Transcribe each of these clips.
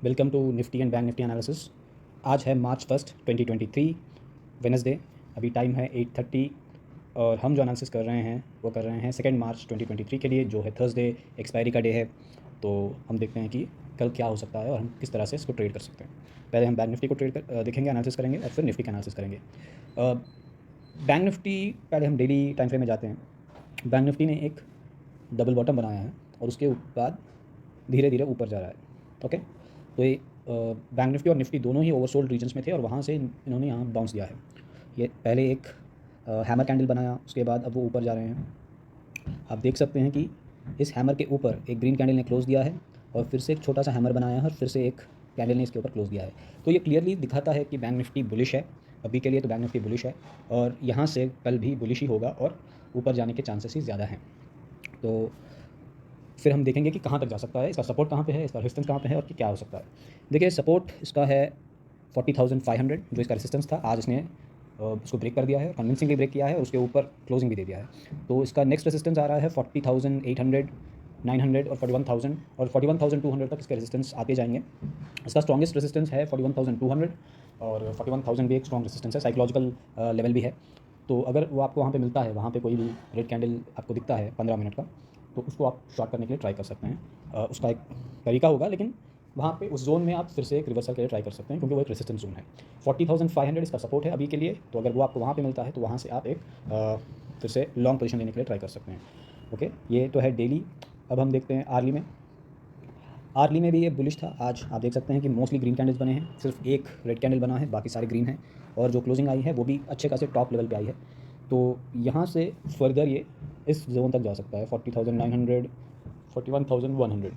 Welcome to Nifty and Bank Nifty analysis. आज है मार्च 1 2023 Wednesday. अभी टाइम है 8:30 और हम जो एनालिसिस कर रहे हैं वो कर रहे हैं 2 मार्च 2023 के लिए, जो है थर्सडे, एक्सपायरी का डे है। तो हम देखते हैं कि कल क्या हो सकता है और हम किस तरह से इसको ट्रेड कर सकते हैं। पहले हम बैंक निफ्टी को देखेंगे, एनालिसिस करेंगे और फिर निफ्टी का एनालिसिस करेंगे। बैंक निफ्टी पहले हम डेली टाइम फ्रेम में जाते हैं। बैंक निफ्टी ने एक डबल बॉटम बनाया है और उसके बाद धीरे धीरे ऊपर जा रहा है। ओके, तो ये बैंक निफ्टी और निफ्टी दोनों ही ओवरसोल्ड रीजन्स में थे और वहाँ से इन्होंने यहाँ बाउंस दिया है। ये पहले एक हैमर कैंडल बनाया, उसके बाद अब वो ऊपर जा रहे हैं। आप देख सकते हैं कि इस हैमर के ऊपर एक ग्रीन कैंडल ने क्लोज़ दिया है और फिर से एक छोटा सा हैमर बनाया है और फिर से एक कैंडल ने इसके ऊपर क्लोज़ दिया है। तो ये क्लियरली दिखाता है कि बैंक निफ्टी बुलिश है। अभी के लिए तो बैंक निफ्टी बुलिश है और यहाँ से कल भी बुलिश ही होगा और ऊपर जाने के चांसेस ही ज़्यादा हैं। तो फिर हम देखेंगे कि कहाँ तक जा सकता है, इसका सपोर्ट कहाँ पे है, इसका रेजिस्टेंस कहाँ पे है और कि क्या हो सकता है। देखिए, सपोर्ट इसका है 40,500 जो इसका रेजिस्टेंस था। आज इसने उसको ब्रेक कर दिया है, कन्विंसिंगली ब्रेक किया है और उसके ऊपर क्लोजिंग भी दे दिया है। तो इसका नेक्स्ट रेजिस्टेंस आ रहा है 40,800, 900 और 41,000 और 41,200 तक इसके रेजिस्टेंस आते जाएंगे। इसका स्ट्रॉन्गेस्ट रेजिस्टेंस है 41,200 और 41,000 भी एक स्ट्रॉन्ग रेजिस्टेंस है, साइकोलॉजिकल लेवल भी है। तो अगर वो आपको वहाँ पे मिलता है, वहाँ पे कोई भी रेड कैंडल आपको दिखता है 15 मिनट का, तो उसको आप शॉर्ट करने के लिए ट्राई कर सकते हैं। उसका एक तरीका होगा, लेकिन वहाँ पे उस जोन में आप फिर से एक रिवर्सल के लिए ट्राई कर सकते हैं क्योंकि वो एक रेजिस्टेंस जोन है। 40,500 इसका सपोर्ट है अभी के लिए। तो अगर वो आपको वहाँ पे मिलता है तो वहाँ से आप एक फिर से लॉन्ग पोजीशन लेने के लिए ट्राई कर सकते हैं। ओके, ये तो है डेली। अब हम देखते हैं आर्ली में। आर्ली में भी ये बुलिश था। आज आप देख सकते हैं कि मोस्टली ग्रीन कैंडल्स बने हैं, सिर्फ एक रेड कैंडल बना है, बाकी सारे ग्रीन हैं और जो क्लोजिंग आई है वो भी अच्छे खासे टॉप लेवल पे आई है। तो यहाँ से फर्दर ये इस जोन तक जा सकता है 40,900, 41,100,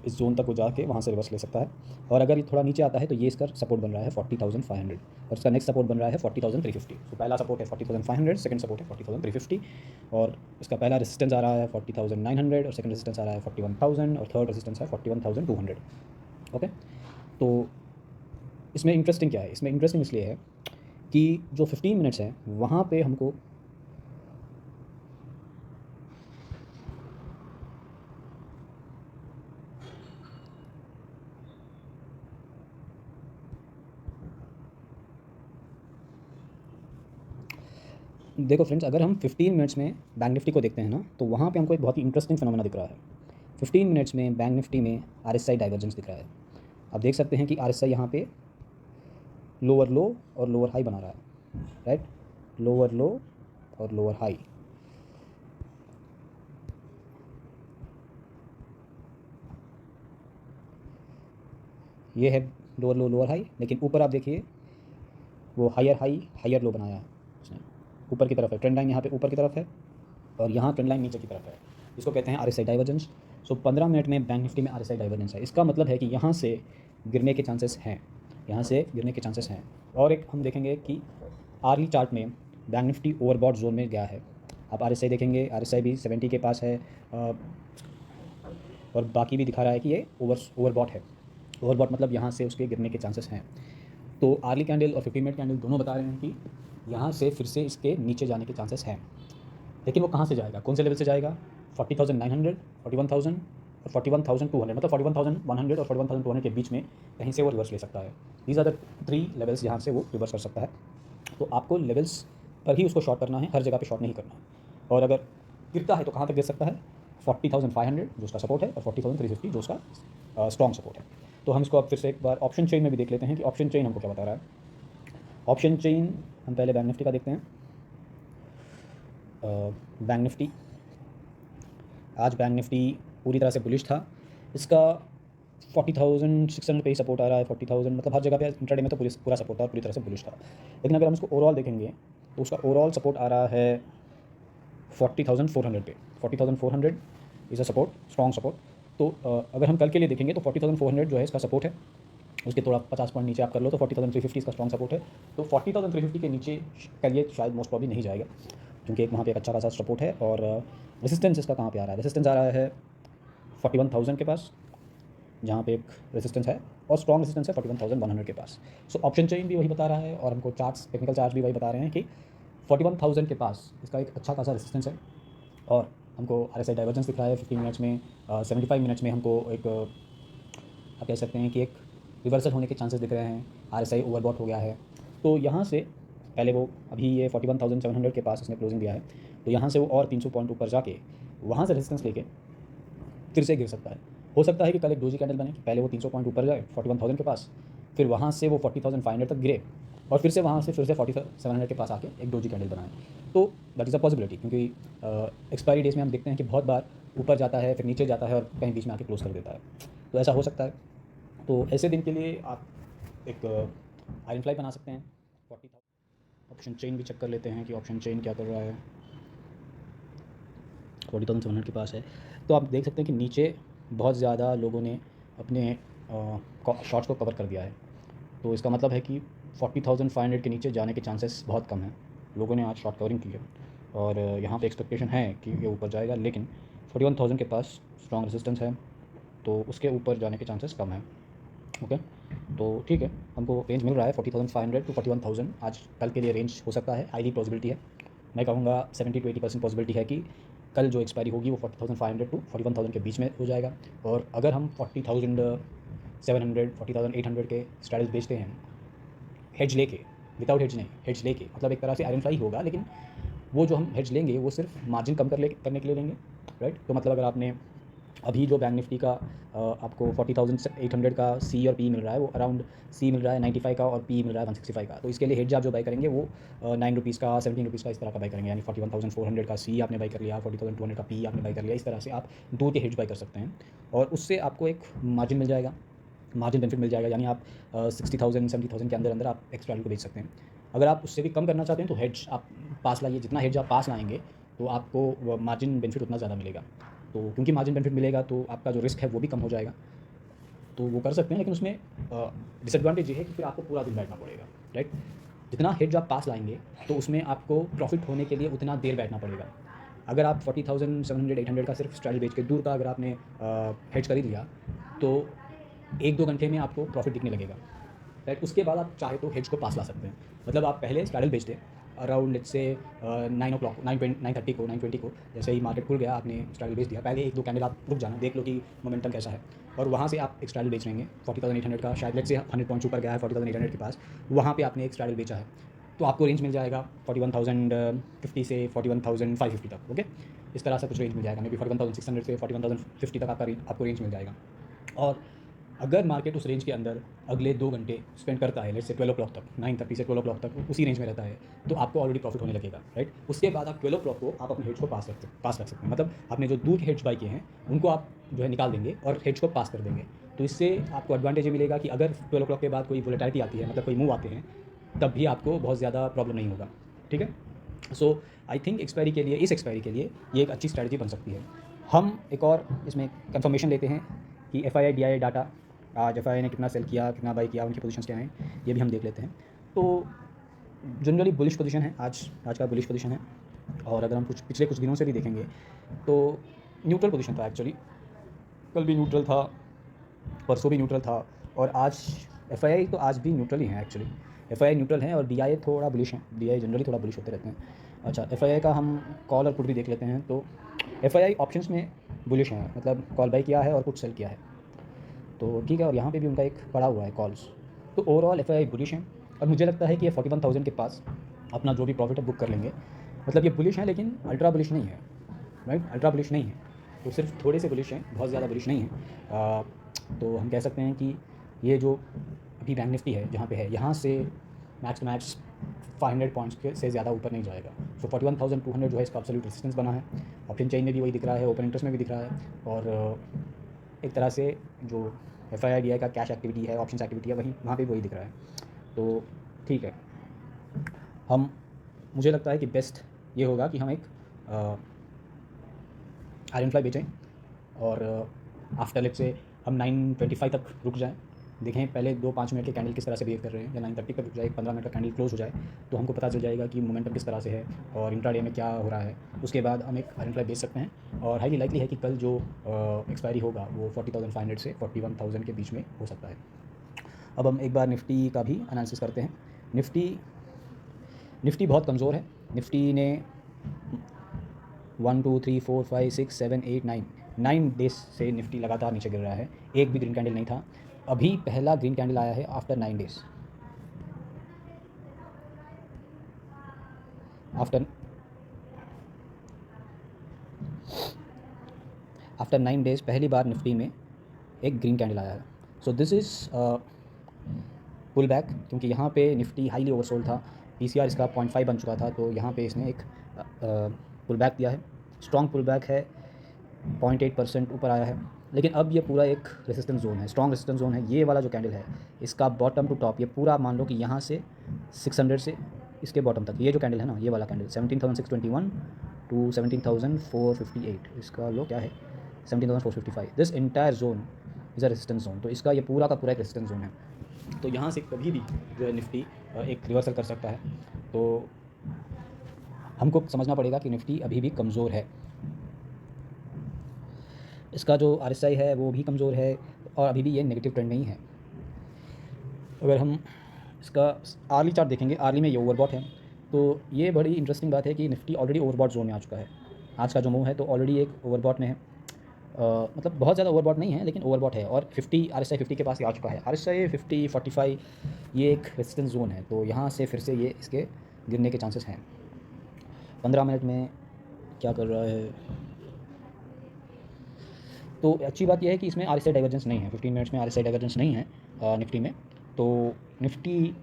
इस जोन तक वो जाके वहाँ से रिवर्स ले सकता है। और अगर ये थोड़ा नीचे आता है तो ये इसका सपोर्ट बन रहा है 40,500 और इसका नेक्स्ट सपोर्ट बन रहा है 40,350। तो पहला सपोर्ट है 40,500, सेकंड सपोर्ट है 40,350 और इसका पहला रेजिस्टेंस आ रहा है 40,900 और सेकंड रेजिस्टेंस आ रहा है 41,000 और थर्ड रेजिस्टेंस है 41,200। ओके, तो इसमें इंटरेस्टिंग क्या है? इसमें इंटरेस्टिंग इसलिए है कि जो 15 मिनट्स है वहाँ पे हमको देखो फ्रेंड्स, अगर हम 15 मिनट्स में बैंक निफ्टी को देखते हैं ना, तो वहाँ पे हमको एक बहुत ही इंटरेस्टिंग फिनोमेना दिख रहा है। 15 मिनट्स में बैंक निफ्टी में आरएसआई डाइवर्जेंस दिख रहा है। आप देख सकते हैं कि आरएसआई यहाँ पे लोअर लो और लोअर हाई बना रहा है, राइट? लोअर लो और लोअर हाई। ये है लोअर लो लोअर हाई, लेकिन ऊपर आप देखिए वो हायर हाई हायर लो बनाया है उसने, ऊपर की तरफ है। ट्रेंड लाइन यहाँ पे ऊपर की तरफ है और यहाँ ट्रेंड लाइन नीचे की तरफ है। इसको कहते हैं आरएसआई डाइवर्जेंस। सो 15 मिनट में बैंक निफ्टी में आरएसआई डाइवर्जेंस है। इसका मतलब है कि यहाँ से गिरने के चांसेस हैं, यहाँ से गिरने के चांसेस हैं। और एक हम देखेंगे कि आर्ली चार्ट में बैंक निफ्टी ओवरबॉट जोन में गया है। आप आरएसआई देखेंगे, आरएसआई भी 70 के पास है और बाकी भी दिखा रहा है कि ये ओवरबॉट है। ओवरबॉट मतलब यहाँ से उसके गिरने के चांसेस हैं। तो आर्ली कैंडल और 15 मिनट कैंडल दोनों बता रहे हैं कि यहाँ से फिर से इसके नीचे जाने के चांसेस हैं। लेकिन वो कहाँ से जाएगा, कौन से लेवल से जाएगा? 40,900, 41,000 और 41,200, मतलब 41,100 और 41,200 के बीच में कहीं से वो रिवर्स ले सकता है। दीज आर द 3 लेवल्स जहाँ से वो रिवर्स कर सकता है। तो आपको लेवल्स पर ही उसको शॉर्ट करना है, हर जगह पे शॉर्ट नहीं करना है। और अगर गिरता है तो कहाँ तक गिर सकता है? 40,500 जो उसका सपोर्ट है और 40,350 जो उसका स्ट्रॉन्ग सपोर्ट है। तो हम इसको अब फिर से एक बार ऑप्शन चेन में भी देख लेते हैं कि ऑप्शन चेन हमको क्या बता रहा है। ऑप्शन चेन हम पहले बैंक निफ्टी का देखते हैं। बैंक निफ्टी, आज बैंक निफ्टी पूरी तरह से बुलिश था। इसका 40,600 पे ही सपोर्ट आ रहा है। 40,000 मतलब हर जगह पे इंट्राडे में तो पूरा सपोर्ट था और पूरी तरह से बुलिश था। लेकिन अगर हम इसको ओवरऑल देखेंगे तो उसका ओवरऑल सपोर्ट आ रहा है 40,400 पे। 40,400 is a support, strong support. तो अगर हम कल के लिए देखेंगे तो 40,400 जो है इसका सपोर्ट है। उसके थोड़ा 50 पॉइंट नीचे आप कर लो तो 40,350 इसका स्ट्रॉन्ग सपोर्ट है। तो 40,350 के नीचे करिए शायद मोस्ट प्रॉब्ली नहीं जाएगा, क्योंकि एक वहाँ पे एक अच्छा खासा सपोर्ट है। और रेजिस्टेंस इसका कहाँ पे आ रहा है? रेजिस्टेंस आ रहा है 41,000 के पास, जहाँ पे एक रेजिस्टेंस है, और स्ट्रॉन्ग रेजिस्टेंस है 41,100 के पास। सो ऑप्शन चेन भी वही बता रहा है और हमको चार्ट्स, टेक्निकल चार्ट्स भी वही बता रहे हैं कि 41,000 के पास इसका एक अच्छा खासा रेजिस्टेंस है। और हमको आरएसआई डाइवर्जेंस दिख रहा है 15 मिनट्स में। 75 मिनट्स में हमको एक आप कह सकते हैं कि एक रिवर्सल होने के चांसेस दिख रहे हैं, RSI ओवरबॉट हो गया है। तो यहाँ से पहले वो अभी ये 41,700 के पास उसने क्लोजिंग दिया है, तो यहाँ से वो और 300 पॉइंट ऊपर जाके वहाँ से रेजिस्टेंस लेके फिर से गिर सकता है। हो सकता है कि कल एक डोजी कैंडल बने, पहले वो 300 पॉइंट ऊपर जाए 41,000 के पास, फिर वहाँ से वो 40,500 तक गिरे और फिर से वहाँ से 4700 के पास आके एक डोजी कैंडल बनाए। तो दैट इज़ अ पॉसिबिलिटी, क्योंकि एक्सपायरी डेज में हम देखते हैं कि बहुत बार ऊपर जाता है फिर नीचे जाता है और कहीं बीच में आके क्लोज कर देता है, तो ऐसा हो सकता है। तो ऐसे दिन के लिए आप एक आयरन फ्लाई बना सकते हैं 40,000। ऑप्शन चेन भी चेक कर लेते हैं कि ऑप्शन चेन क्या कर रहा है। 40,700 के पास है, तो आप देख सकते हैं कि नीचे बहुत ज़्यादा लोगों ने अपने शॉर्ट्स को कवर कर दिया है। तो इसका मतलब है कि 40,500 के नीचे जाने के चांसेस बहुत कम हैं। लोगों ने आज शॉर्ट कवरिंग की है और यहाँ पे एक्सपेक्टेशन है कि ये ऊपर जाएगा, लेकिन 41,000 के पास स्ट्रॉन्ग रेजिस्टेंस है, तो उसके ऊपर जाने के चांसेस कम हैं। ओके, तो ठीक है, हमको रेंज मिल रहा है 40,500 टू 41,000 आज कल के लिए रेंज हो सकता है, हाईली पॉसिबिलिटी है। मैं कहूँगा 70 to 80% पॉसिबिलिटी है कि कल जो एक्सपायरी होगी वो 40,500 टू 41,000 के बीच में हो जाएगा। और अगर हम 40,700 40,800 के स्ट्रैटल्स बेचते हैं हेज लेके, विदाउट हेज नहीं, हेज लेके, मतलब एक तरह से आयरन फ्लाई होगा, लेकिन वो जो हम हेज लेंगे वो सिर्फ मार्जिन कम करने के लिए लेंगे, राइट। तो मतलब अगर आपने अभी जो बैंक निफ्टी का आपको 40,800 का सी और पी मिल रहा है, वो अराउंड सी मिल रहा है 95 का और पी मिल रहा है 165 का, तो इसके लिए हेज आप जो बाई करेंगे वो 9 रुपीज़ का 17 रुपीज़ का इस तरह का बाई करेंगे, यानी 41,400 का सी आपने बाई कर लिया, 40,200 का पी आपने बाई कर लिया। इस तरह से आप दो के हेज बाई कर सकते हैं और उससे आपको एक मार्जिन मिल जाएगा, मार्जिन बेनिफिट मिल जाएगा, यानी आप 60,000 70,000 के अंदर अंदर आप एक्स्ट्रा को बेच सकते हैं। अगर आप उससे भी कम करना चाहते हैं तो हेज आप पास लाइए, जितना हेज आप पास लाएंगे तो आपको मार्जिन बेनिफिट उतना ज़्यादा मिलेगा। तो क्योंकि मार्जिन बेनिफिट मिलेगा तो आपका जो रिस्क है वो भी कम हो जाएगा, तो वो कर सकते हैं। लेकिन उसमें डिसएडवांटेज ये है कि फिर आपको पूरा दिन बैठना पड़ेगा, राइट। जितना हेज आप पास लाएंगे तो उसमें आपको प्रॉफिट होने के लिए उतना देर बैठना पड़ेगा। अगर आप 40,700 800 का सिर्फ स्ट्रैटल बेच के दूर का अगर आपने हेज खरीद लिया तो 1-2 घंटे में आपको प्रॉफिट दिखने लगेगा, राइट। उसके बाद आप चाहे तो हेज को पास ला सकते हैं। मतलब आप पहले स्ट्रैटल बेच दें अराउंड लेट्स से 9 o'clock 9:30 को 9:20 को, जैसे ही मार्केट खुल गया आपने स्ट्रैटल बेच दिया, पहले 1-2 कैंडल आप रुक जाना, देख लो कि मोमेंटम कैसा है, और वहाँ से आप एक स्ट्रैटल बेच लेंगे 40,800 का, शायद लेट्स से 100 पॉइंट्स ऊपर गया है 40,800 के पास, वहाँ पे आपने एक स्ट्रैटल बेचा है, तो आपको रेंज मिल जाएगा 41,050 से 41,550 तक। ओके, इस तरह से कुछ रेंज मिल जाएगा, मे बी 41,600 से 41,050 तक आपको रेंज मिल जाएगा। और अगर मार्केट उस रेंज के अंदर अगले 2 घंटे स्पेंड करता है, लेट्स से 12 o'clock तक, 9:30 से 12 o'clock तक उसी रेंज में रहता है, तो आपको ऑलरेडी प्रॉफिट होने लगेगा, राइट। उसके बाद आप 12 o'clock को आप अपने हेड्स को पास रख सकते हैं, मतलब आपने जो दूर के हेड्स बाई किए हैं उनको आप जो है निकाल देंगे और हेड्स को पास कर देंगे। तो इससे आपको एडवांटेज ये मिलेगा कि अगर 12 o'clock के बाद कोई वोलेटिलिटी आती है, मतलब कोई मूव आते हैं, तब भी आपको बहुत ज़्यादा प्रॉब्लम नहीं होगा, ठीक है। सो आई थिंक एक्सपायरी के लिए, इस एक्सपायरी के लिए ये एक अच्छी स्ट्रैटेजी बन सकती है। हम एक और इसमें कंफर्मेशन लेते हैं कि FII DII डाटा, आज FII ने कितना सेल किया, कितना बाई किया, उनकी पोजीशंस क्या हैं, ये भी हम देख लेते हैं। तो जनरली बुलिश पोजीशन है, आज का बुलिश पोजीशन है। और अगर हम पिछले कुछ दिनों से भी देखेंगे तो न्यूट्रल पोजीशन था एक्चुअली, कल भी न्यूट्रल था, परसों भी न्यूट्रल था, और आज FII तो आज भी न्यूट्रल ही है एक्चुअली। FII न्यूट्रल है और DII थोड़ा बुलिश है, DII जनरली थोड़ा बुलिश होते रहते हैं। अच्छा, FII का हम कॉल और पुट भी देख लेते हैं। तो FII ऑप्शंस में बुलिश है, मतलब कॉल बाई किया है और कुछ सेल किया है, तो ठीक है। और यहाँ पे भी उनका एक पड़ा हुआ है कॉल्स, तो ओवरऑल FII बुलिश हैं और मुझे लगता है कि ये 41,000 के पास अपना जो भी प्रॉफिट है बुक कर लेंगे। मतलब ये बुलिश हैं लेकिन अल्ट्रा बुलिश नहीं है, राइट, अल्ट्रा बुलिश नहीं है, तो सिर्फ थोड़े से बुलिश हैं, बहुत ज़्यादा बुलिश नहीं है। तो हम कह सकते हैं कि ये जो अभी बैंक निफ्टी है जहाँ पे है, यहाँ से मैक्स टू मैक्स 500 पॉइंट्स के से ज़्यादा ऊपर नहीं जाएगा। तो 41,200 जो है इसका एब्सोल्यूट रेजिस्टेंस बना है, ऑप्शन चेन में भी वही दिख रहा है, ओपन इंटरेस्ट में भी दिख रहा है, और एक तरह से जो FII DII का कैश एक्टिविटी है, ऑप्शंस एक्टिविटी है, वहाँ पे वही दिख रहा है। तो ठीक है, मुझे लगता है कि बेस्ट ये होगा कि हम एक आयरन फ्लाई बेचें और आफ्टर लेट से हम 9:25 तक रुक जाएं, देखें पहले 2-5 मिनट के कैंडल किस तरह से बिहेव कर रहे हैं, या 9:30 पर रुक जाए, 15 मिनट का कैंडल क्लोज हो जाए, तो हमको पता चल जाएगा कि मोमेंटम किस तरह से है और इंट्राडे में क्या हो रहा है। उसके बाद हम एक आयरन फ्लाई बेच सकते हैं और हाईली लाइकली है कि कल जो एक्सपायरी होगा वो 40,500 से 41,000 के बीच में हो सकता है। अब हम एक बार निफ्टी का भी एनालिसिस करते हैं। निफ्टी बहुत कमज़ोर है। निफ्टी ने 1 2 3 4 5 6 7 8 9 डेज से निफ्टी लगातार नीचे गिर रहा है, एक भी ग्रीन कैंडल नहीं था। अभी पहला ग्रीन कैंडल आया है आफ्टर 9 डेज़। आफ्टर 9 डेज़ पहली बार निफ्टी में एक ग्रीन कैंडल आया है। So this is pull back, क्योंकि यहाँ पे निफ्टी हाईली ओवरसोल्ड था, पीसीआर इसका 0.5 बन चुका था, तो यहाँ पे इसने एक पुल बैक दिया है। स्ट्रॉन्ग पुल बैक है, 0.8% ऊपर आया है, लेकिन अब ये पूरा एक रेसिस्टेंस जोन है, स्ट्रॉन्ग रेसिस्टेंस जोन है। ये वाला जो कैंडल है इसका बॉटम टू टॉप, ये पूरा मान लो कि यहाँ से 600 से इसके बॉटम तक, ये जो कैंडल है ना, ये वाला कैंडल 17,621 टू 17,458, इसका लो क्या है 17,455, this entire zone is a resistance zone. तो इसका ये पूरा का पूरा एक रेसिस्टेंस जोन है। तो यहाँ से कभी भी जो है निफ्टी एक रिवर्सल कर सकता है। तो हमको समझना पड़ेगा कि निफ्टी अभी भी कमज़ोर है, इसका जो RSI है वो भी कमज़ोर है, और अभी भी ये नेगेटिव ट्रेंड नहीं है। अगर हम इसका आर्ली चार्ट देखेंगे, आर्ली में ये ओवरबॉट है। तो ये बड़ी इंटरेस्टिंग बात है कि निफ्टी ऑलरेडी ओवरबॉट जोन में आ चुका है। आज का जो मूव है तो ऑलरेडी एक ओवरबॉट में है, मतलब बहुत ज़्यादा ओवरबॉट नहीं है लेकिन ओवरबॉट है, और 50 RSI 50 के पास आ चुका है। RSI 50 45 ये एक रेजिस्टेंस जोन है, तो यहाँ से फिर से ये इसके गिरने के चांसेस हैं। 15 मिनट में क्या कर रहा है, तो अच्छी बात यह है कि इसमें RSI डाइवर्जेंस नहीं है, 15 मिनट्स में RSI डाइवर्जेंस नहीं है निफ्टी में। तो निफ्टी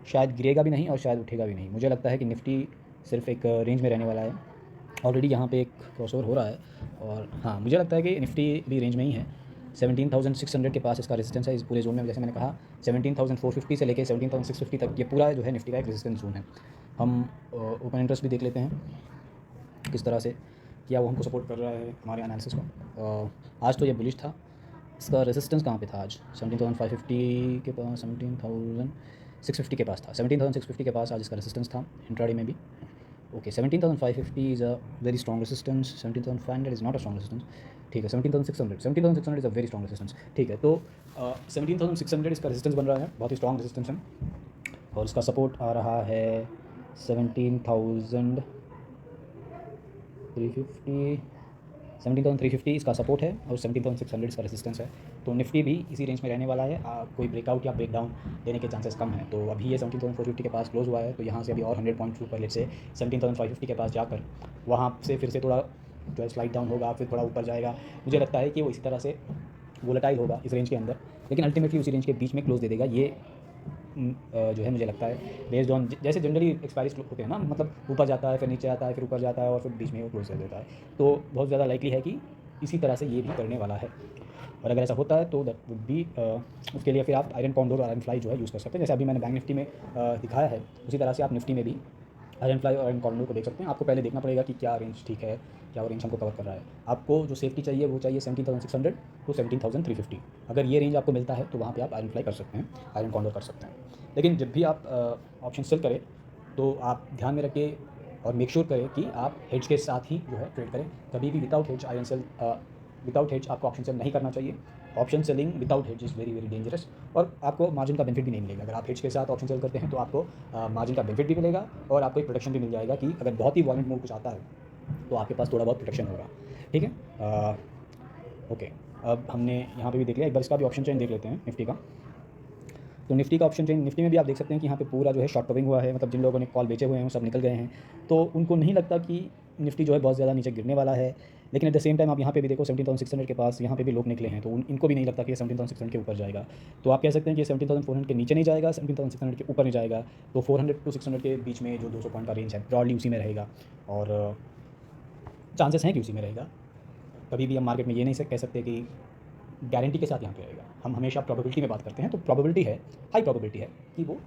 शायद गिरेगा भी नहीं और शायद उठेगा भी नहीं। मुझे लगता है कि निफ्टी सिर्फ एक रेंज में रहने वाला है। ऑलरेडी यहाँ पे एक क्रॉसओवर हो रहा है, और हाँ मुझे लगता है कि निफ्टी भी रेंज में ही है। 17,600 के पास इसका रेजिस्टेंस है इस पूरे जोन में। जैसे मैंने कहा 17,450 से लेकर 17,650 तक ये पूरा जो है निफ्टी का एक रेजिस्टेंस जोन है। हम ओपन इंटरेस्ट भी देख लेते हैं किस तरह से क्या वो हमको सपोर्ट कर रहा है हमारे एनालिसिस को। आज तो ये बुलिश था, इसका रेजिस्टेंस कहाँ पे था आज 17,550 के पास, 17,650 के पास था, 17,650 के पास आज इसका रेजिस्टेंस था इंट्राडे में भी। Okay 17,550 is a very strong resistance, 17,500 is not a strong resistance, ठीक है। 17,600 is a very strong resistance, ठीक है। तो 17,600 इसका रेजिस्टेंस बन रहा है, बहुत ही स्ट्रॉन्ग रेजिस्टेंस है, और इसका सपोर्ट आ रहा है 17,350, 17,350 इसका सपोर्ट है, और 17,600 इसका रेजिस्टेंस है। तो निफ्टी भी इसी रेंज में रहने वाला है, कोई ब्रेकआउट या ब्रेकडाउन देने के चांसेस कम हैं। तो अभी ये 17,450 के पास क्लोज हुआ है, तो यहाँ से अभी और 100 पॉइंट ऊपर लेट से 17,550 के पास जाकर वहाँ से फिर से थोड़ा जो है स्लाइड डाउन होगा, फिर थोड़ा ऊपर जाएगा। मुझे लगता है कि वो इसी तरह से वोलेटाइल होगा इस रेंज के अंदर, लेकिन अल्टीमेटली उसी रेंज के बीच में क्लोज दे देगा। ये जो है मुझे लगता है बेस्ड ऑन जैसे जनरली एक्सपायरीज होते हैं ना, मतलब ऊपर जाता है फिर नीचे आता है फिर ऊपर जाता है और फिर बीच में वो क्लोज कर देता है। तो बहुत ज़्यादा लाइकली है कि इसी तरह से ये भी करने वाला है, और अगर ऐसा होता है तो दैट वुड बी उसके लिए फिर आप आयरन कॉन्डोर और आयरन फ्लाई जो है यूज़ कर सकते हैं। जैसे अभी मैंने बैंक निफ्टी में दिखाया है, उसी तरह से आप निफ्टी में भी आयरन फ्लाई और आयरन कॉर्नर को देख सकते हैं। आपको पहले देखना पड़ेगा कि क्या रेंज ठीक है, क्या वो रेंज हमको कवर कर रहा है। आपको जो सेफ्टी चाहिए वो चाहिए 17,600 टू 17,350। अगर ये रेंज आपको मिलता है तो वहाँ पे आप आयरन फ्लाई कर सकते हैं, आयरन कॉर्नर कर सकते हैं। लेकिन जब भी आप ऑप्शन सेल करें तो आप ध्यान में रखें और मेक श्योर करें कि आप हेज के साथ ही जो है ट्रेड करें। कभी भी without hedge iron sell without hedge आपको ऑप्शन सेल नहीं करना चाहिए। Option selling without hedge is very very dangerous, और आपको मार्जिन का बेनिफिट भी नहीं मिलेगा। अगर आप हेज के साथ ऑप्शन सेल करते हैं तो आपको मार्जिन का बेनिफिट भी मिलेगा, और आपको एक प्रोटेक्शन भी मिल जाएगा कि अगर बहुत ही वॉलेंट मूव कुछ आता है तो आपके पास थोड़ा बहुत प्रोटेक्शन होगा, ठीक है। ओके, अब हमने यहाँ पे भी देख लिया, एक बार इसका भी ऑप्शन चेन देख लेते हैं निफ्टी का। तो निफ्टी का ऑप्शन चेन निफ्टी में भी आप देख सकते हैं कि यहाँ पे पूरा जो है शॉर्ट कवरिंग हुआ है, मतलब जिन लोगों ने कॉल बेचे हुए हैं वो सब निकल गए हैं, तो उनको नहीं लगता कि निफ्टी जो है बहुत ज़्यादा नीचे गिरने वाला है। लेकिन एट द सेम टाइम आप यहाँ पे भी देखो 17,600 के पास यहाँ पे भी लोग निकले हैं, तो इनको भी नहीं लगता कि 17,600 के ऊपर जाएगा। तो आप कह सकते हैं कि 17,400 के नीचे नहीं जाएगा, 17,600 के ऊपर नहीं जाएगा। तो 400 टू 600 के बीच में जो 200 पॉइंट का रेंज है ब्रॉडली उसी में रहेगा, और चांसेस हैं कि उसी में रहेगा। कभी भी हम मार्केट में ये नहीं कह सकते कि गारंटी के साथ यहाँ पे रहेगा। हम हमेशा प्रोबेबिलिटी में बात करते हैं, तो प्रोबेबिलिटी है, हाई प्रोबेबिलिटी है कि वो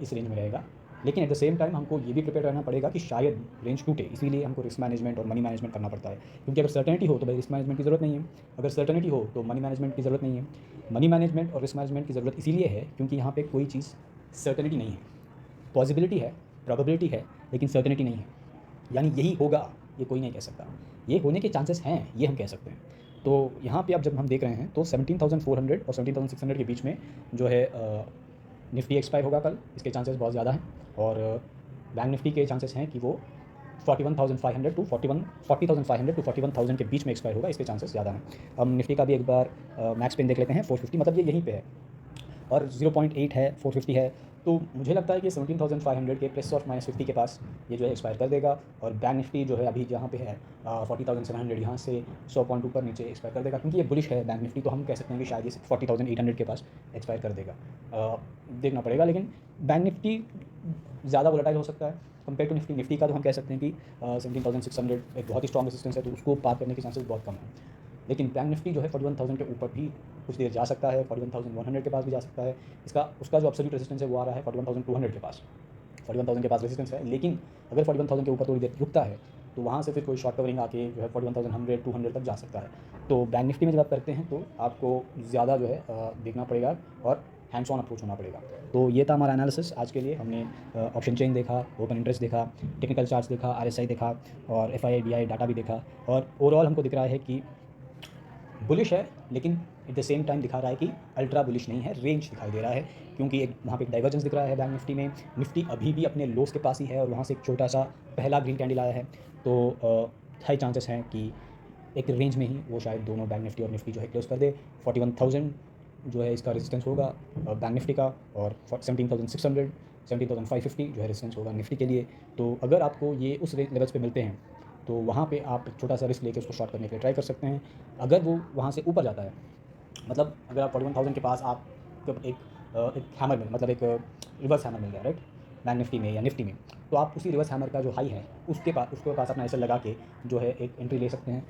इस रेंज में रहेगा। लेकिन एट द सेम टाइम हमको ये भी प्रिपेयर रहना पड़ेगा कि शायद रेंज टूटे, इसीलिए हमको रिस्क मैनेजमेंट और मनी मैनेजमेंट करना पड़ता है। क्योंकि अगर सर्टेनिटी हो तो भाई रिस्क मैनेजमेंट की ज़रूरत नहीं है, अगर सर्टेनिटी हो तो मनी मैनेजमेंट की ज़रूरत नहीं है। मनी मैनेजमेंट और रिस्क मैनेजमेंट की ज़रूरत इसीलिए है क्योंकि यहाँ पे कोई चीज़ सर्टेनिटी नहीं है। पॉसिबिलिटी है, प्रोबेबिलिटी है, लेकिन सर्टेनिटी नहीं है। यानी यही होगा ये कोई नहीं कह सकता, ये होने के चांसेस हैं ये हम कह सकते हैं। तो यहाँ पे अब जब हम देख रहे हैं तो 17,400 और 17,600 के बीच में जो है निफ्टी एक्सपायर होगा कल, इसके चांसेस बहुत ज़्यादा हैं। और बैंक निफ्टी के चांसेस हैं कि वो 41,500 टू 40,500 टू 41,000 के बीच में एक्सपायर होगा, इसके चांसेस ज़्यादा हैं। हम निफ्टी का भी एक बार मैक्स पेन देख लेते हैं, 450, मतलब ये यहीं पे है और 0.8 है, 450 है, तो मुझे लगता है कि 17,500 के ±50 के पास ये जो है एक्सपायर कर देगा। और बैंक निफ्टी जो है अभी जहाँ पे है 40,700, यहाँ से 100 पॉइंट ऊपर नीचे एक्सपायर कर देगा, क्योंकि ये बुलिश है बैंक निफ्टी, तो हम कह सकते हैं कि शायद ये 40,800 के पास एक्सपायर कर देगा। देखना पड़ेगा, लेकिन बैंक निफ्टी ज़्यादा वोलेटाइल हो सकता है कंपेयर टू निफ्टी। निफ्टी का तो हम कह सकते हैं कि 17,600 एक बहुत ही स्ट्रॉन्ग रेजिस्टेंस है, तो उसको पार करने के चांसेस बहुत कम हैं। लेकिन बैंक निफ्टी जो है 41,000 के ऊपर भी कुछ देर जा सकता है, 41,100 के पास भी जा सकता है। उसका जो एब्सोल्यूट रेजिस्टेंस है वो आ रहा है 41,200 के पास, 41,000 के पास रेजिस्टेंस है। लेकिन अगर 41,000 के ऊपर थोड़ी देर रुकता है तो वहाँ से फिर कोई शॉर्ट कवरिंग आके जो है 41,100 200 तक जा सकता है। तो बैंक निफ्टी में जब आप करते हैं तो आपको ज़्यादा जो है देखना पड़ेगा और हैंड्स ऑन अप्रोच होना पड़ेगा। तो ये था हमारा एनालिसिस आज के लिए। हमने ऑप्शन चेन देखा, ओपन इंटरेस्ट देखा, टेक्निकल चार्ट्स देखा, RSI देखा और FI DI डाटा भी देखा, और ओवरऑल हमको दिख रहा है कि बुलिश है, लेकिन एट द सेम टाइम दिखा रहा है कि अल्ट्रा बुलिश नहीं है, रेंज दिखाई दे रहा है, क्योंकि एक वहाँ पे एक डाइवर्जेंस दिख रहा है बैंक निफ्टी में। निफ्टी अभी भी अपने लोस के पास ही है और वहाँ से एक छोटा सा पहला ग्रीन कैंडल आया है, तो हाई चांसेस हैं कि एक रेंज में ही वो शायद दोनों बैंक निफ्टी और निफ्टी जो है क्लोज कर दे। 41,000 जो है इसका रेजिस्टेंस होगा बैंक निफ्टी का, और 17,600 17,550 जो है रेजिस्टेंस होगा निफ्टी के लिए। तो अगर आपको ये उस लेवल्स पे मिलते हैं तो वहाँ पे आप एक छोटा सा रिस्क लेके उसको शॉर्ट करने के लिए ट्राई कर सकते हैं। अगर वो वहाँ से ऊपर जाता है, मतलब अगर आप 41,000 के पास आप एक हैमर मिल, मतलब एक रिवर्स हैमर मिल गया, राइट, बैंक निफ्टी में या निफ्टी में, तो आप उसी रिवर्स हैमर का जो हाई है उसके पास अपना ऐसा लगा के जो है एक एंट्री ले सकते हैं।